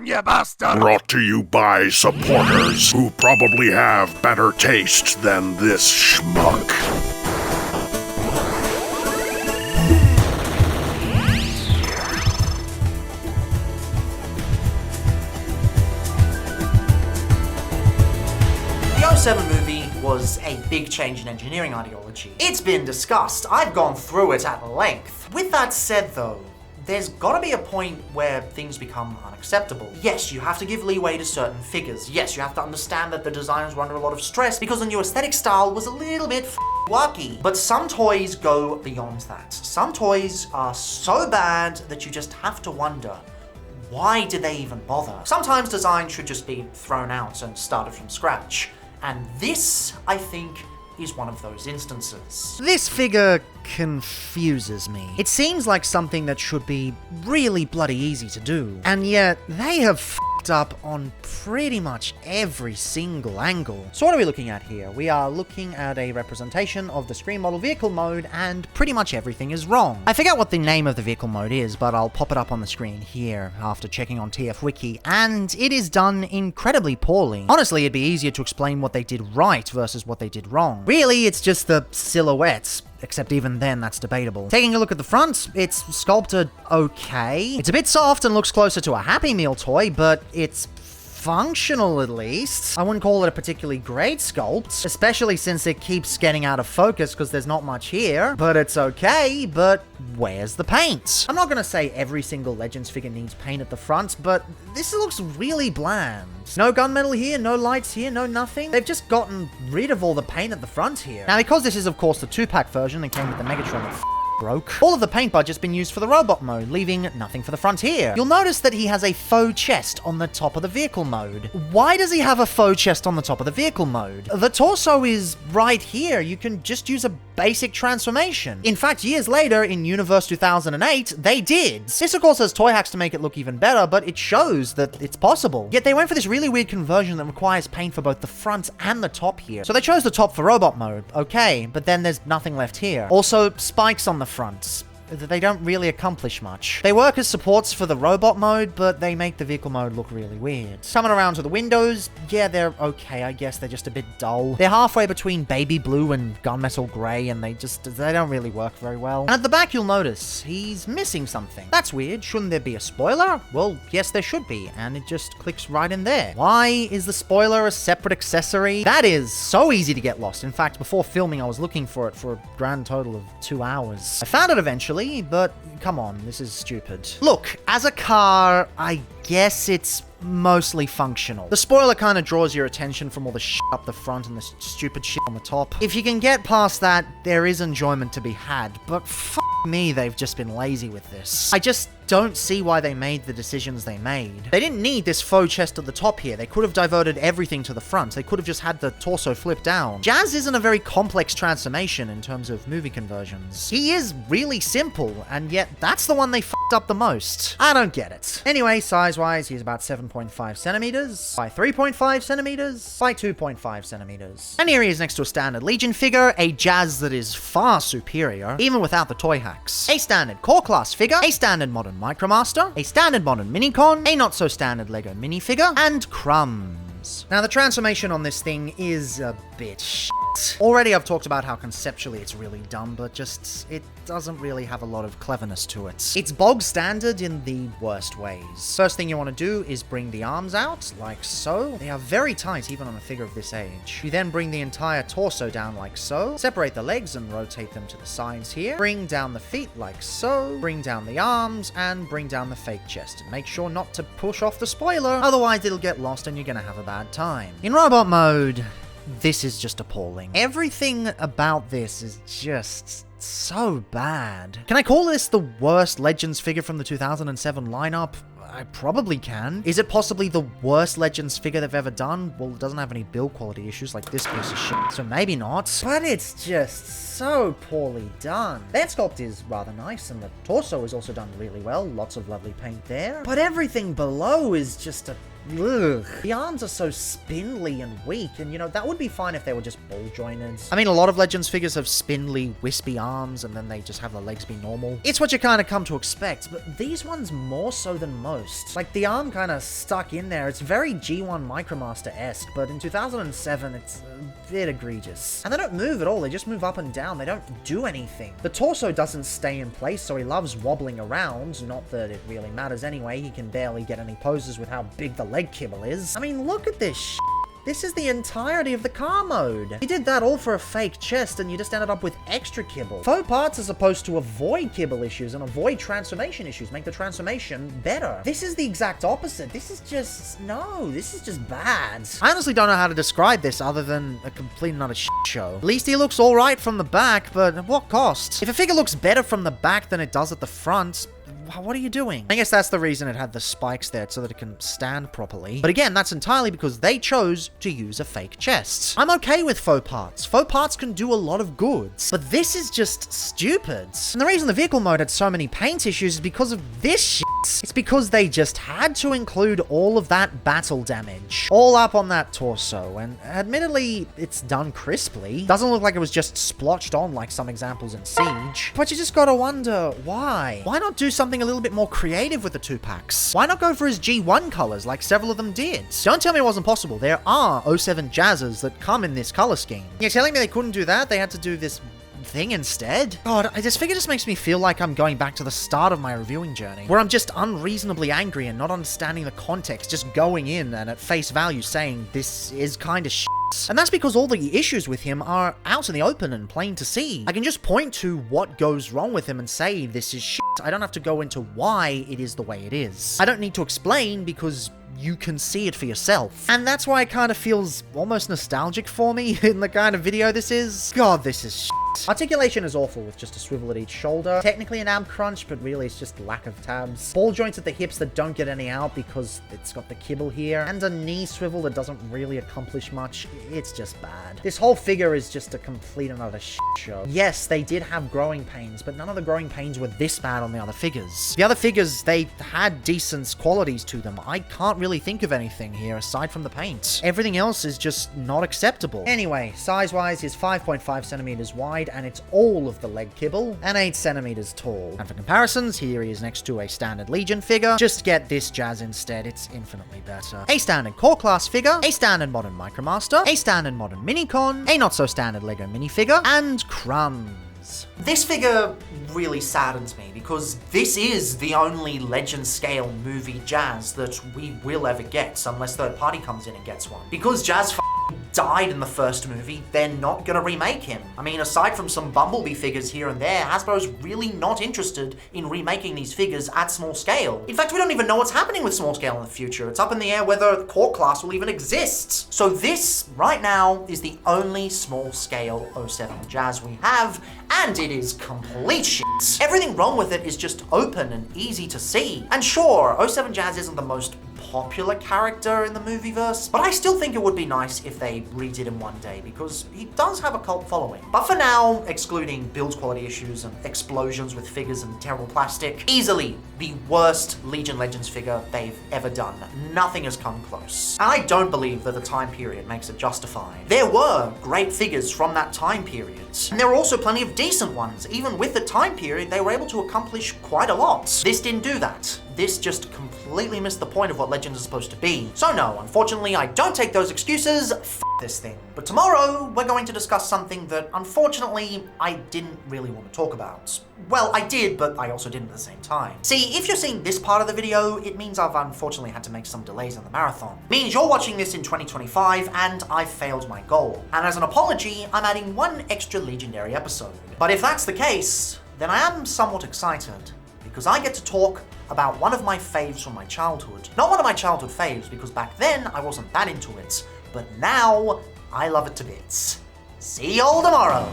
down, you bastard! Brought to you by supporters who probably have better taste than this schmuck. The 07 movie was a big change in engineering ideology. It's been discussed. I've gone through it at length. With that said though, there's gotta be a point where things become unacceptable. Yes, you have to give leeway to certain figures. Yes, you have to understand that the designers were under a lot of stress because the new aesthetic style was a little bit wacky. But some toys go beyond that. Some toys are so bad that you just have to wonder, why did they even bother? Sometimes design should just be thrown out and started from scratch. And this, I think, is one of those instances. This figure confuses me. It seems like something that should be really bloody easy to do, and yet they have f***ed up on pretty much every single angle. So what are we looking at here? We are looking at a representation of the screen model vehicle mode, and pretty much everything is wrong. I forget what the name of the vehicle mode is, but I'll pop it up on the screen here after checking on TF Wiki, and it is done incredibly poorly. Honestly, it'd be easier to explain what they did right versus what they did wrong. Really, it's just the silhouettes. Except even then, that's debatable. Taking a look at the front, it's sculpted okay. It's a bit soft and looks closer to a Happy Meal toy, but it's functional at least. I wouldn't call it a particularly great sculpt, especially since it keeps getting out of focus because there's not much here, but it's okay. But where's the paint? I'm not gonna say every single Legends figure needs paint at the front, but this looks really bland. No gunmetal here, no lights here, no nothing. They've just gotten rid of all the paint at the front here. Now, because this is of course the 2-pack version that came with the Megatron that broke, all of the paint budget's been used for the robot mode, leaving nothing for the front here. You'll notice that he has a faux chest on the top of the vehicle mode. Why does he have a faux chest on the top of the vehicle mode? The torso is right here. You can just use a basic transformation. In fact, years later, in Universe 2008, they did. This of course has toy hacks to make it look even better, but it shows that it's possible. Yet they went for this really weird conversion that requires paint for both the front and the top here. So they chose the top for robot mode, okay, but then there's nothing left here. Also, spikes on the front. They don't really accomplish much. They work as supports for the robot mode, but they make the vehicle mode look really weird. Coming around to the windows, yeah, they're okay, I guess. They're just a bit dull. They're halfway between baby blue and gunmetal gray, and they don't really work very well. And at the back, you'll notice he's missing something. That's weird. Shouldn't there be a spoiler? Well, yes, there should be, and it just clicks right in there. Why is the spoiler a separate accessory? That is so easy to get lost. In fact, before filming, I was looking for it for a grand total of 2 hours. I found it eventually, but come on, this is stupid. Look, as a car, I guess it's mostly functional. The spoiler kind of draws your attention from all the shit up the front and the stupid shit on the top. If you can get past that, there is enjoyment to be had, but f*** me, they've just been lazy with this. I just don't see why they made the decisions they made. They didn't need this faux chest at the top here. They could have diverted everything to the front. They could have just had the torso flip down. Jazz isn't a very complex transformation in terms of movie conversions. He is really simple, and yet that's the one they f***ed up the most. I don't get it. Anyway, size-wise, he's about 7.5 centimeters by 3.5 centimeters by 2.5 centimeters. And here he is next to a standard Legion figure, a Jazz that is far superior, even without the toy hacks. A standard core class figure, a standard modern Micromaster, a standard modern Minicon, a not so standard Lego minifigure, and crumbs. Now the transformation on this thing is a bit shit. Already I've talked about how conceptually it's really dumb, but just, it doesn't really have a lot of cleverness to it. It's bog standard in the worst ways. First thing you want to do is bring the arms out, like so. They are very tight even on a figure of this age. You then bring the entire torso down like so. Separate the legs and rotate them to the sides here. Bring down the feet like so. Bring down the arms and bring down the fake chest. And make sure not to push off the spoiler, otherwise it'll get lost and you're gonna have a bad time. In robot mode, this is just appalling. Everything about this is just so bad. Can I call this the worst Legends figure from the 2007 lineup? I probably can. Is it possibly the worst Legends figure they've ever done? Well, it doesn't have any build quality issues like this piece of shit, so maybe not. But it's just so poorly done. That sculpt is rather nice, and the torso is also done really well. Lots of lovely paint there. But everything below is just a ugh. The arms are so spindly and weak, and you know, that would be fine if they were just ball jointed. I mean, a lot of Legends figures have spindly, wispy arms, and then they just have the legs be normal. It's what you kind of come to expect, but these ones more so than most. Like, the arm kind of stuck in there. It's very G1 Micromaster-esque, but in 2007, it's a bit egregious. And they don't move at all. They just move up and down. They don't do anything. The torso doesn't stay in place, so he loves wobbling around. Not that it really matters anyway. He can barely get any poses with how big the leg kibble is. I mean, look at this shit. This is the entirety of the car mode. You did that all for a fake chest, and you just ended up with extra kibble. Faux parts are supposed to avoid kibble issues and avoid transformation issues, make the transformation better. This is the exact opposite. This is just, no, this is just bad. I honestly don't know how to describe this other than a complete and utter shit show. At least he looks alright from the back, but at what cost? If a figure looks better from the back than it does at the front, what are you doing? I guess that's the reason it had the spikes there, so that it can stand properly. But again, that's entirely because they chose to use a fake chest. I'm okay with faux parts. Faux parts can do a lot of goods. But this is just stupid. And the reason the vehicle mode had so many paint issues is because of this shit. It's because they just had to include all of that battle damage all up on that torso, and admittedly, it's done crisply. Doesn't look like it was just splotched on like some examples in Siege. But you just gotta wonder, why? Why not do something a little bit more creative with the 2-packs? Why not go for his G1 colors like several of them did? Don't tell me it wasn't possible. There are 07 Jazzers that come in this color scheme. You're telling me they couldn't do that? They had to do this thing instead? God, this figure just makes me feel like I'm going back to the start of my reviewing journey, where I'm just unreasonably angry and not understanding the context, just going in and at face value saying this is kind of shit. And that's because all the issues with him are out in the open and plain to see. I can just point to what goes wrong with him and say this is shit. I don't have to go into why it is the way it is. I don't need to explain because you can see it for yourself. And that's why it kind of feels almost nostalgic for me in the kind of video this is. God, this is shit. Articulation is awful with just a swivel at each shoulder. Technically an ab crunch, but really it's just lack of tabs. Ball joints at the hips that don't get any out because it's got the kibble here. And a knee swivel that doesn't really accomplish much. It's just bad. This whole figure is just a complete and utter shit show. Yes, they did have growing pains, but none of the growing pains were this bad on the other figures. The other figures, they had decent qualities to them. I can't really think of anything here aside from the paint. Everything else is just not acceptable. Anyway, size-wise, he's 5.5 centimeters wide, and it's all of the leg kibble, and 8 centimeters tall. And for comparisons, here he is next to a standard Legion figure. Just get this Jazz instead, it's infinitely better. A standard core class figure, a standard modern Micromaster, a standard modern Minicon, a not so standard Lego minifigure, and crumbs. This figure really saddens me because this is the only Legend scale movie Jazz that we will ever get unless third party comes in and gets one. Because Jazz died in the first movie, they're not gonna remake him. I mean, aside from some Bumblebee figures here and there, Hasbro's really not interested in remaking these figures at small scale. In fact, we don't even know what's happening with small scale in the future. It's up in the air whether core class will even exist. So this, right now, is the only small scale 07 Jazz we have, and it is complete shit. Everything wrong with it is just open and easy to see. And sure, 07 Jazz isn't the most popular character in the movieverse, but I still think it would be nice if they redid him one day because he does have a cult following. But for now, excluding build quality issues and explosions with figures and terrible plastic, easily the worst Legion Legends figure they've ever done. Nothing has come close. And I don't believe that the time period makes it justified. There were great figures from that time period, and there were also plenty of decent ones. Even with the time period, they were able to accomplish quite a lot. This didn't do that. This just completely missed the point of what Legends is supposed to be. So no, unfortunately, I don't take those excuses. F this thing. But tomorrow, we're going to discuss something that, unfortunately, I didn't really want to talk about. Well, I did, but I also didn't at the same time. See, if you're seeing this part of the video, it means I've unfortunately had to make some delays in the marathon. It means you're watching this in 2025, and I've failed my goal. And as an apology, I'm adding one extra Legendary episode. But if that's the case, then I am somewhat excited, because I get to talk about one of my faves from my childhood. Not one of my childhood faves, because back then I wasn't that into it, but now I love it to bits. See y'all tomorrow!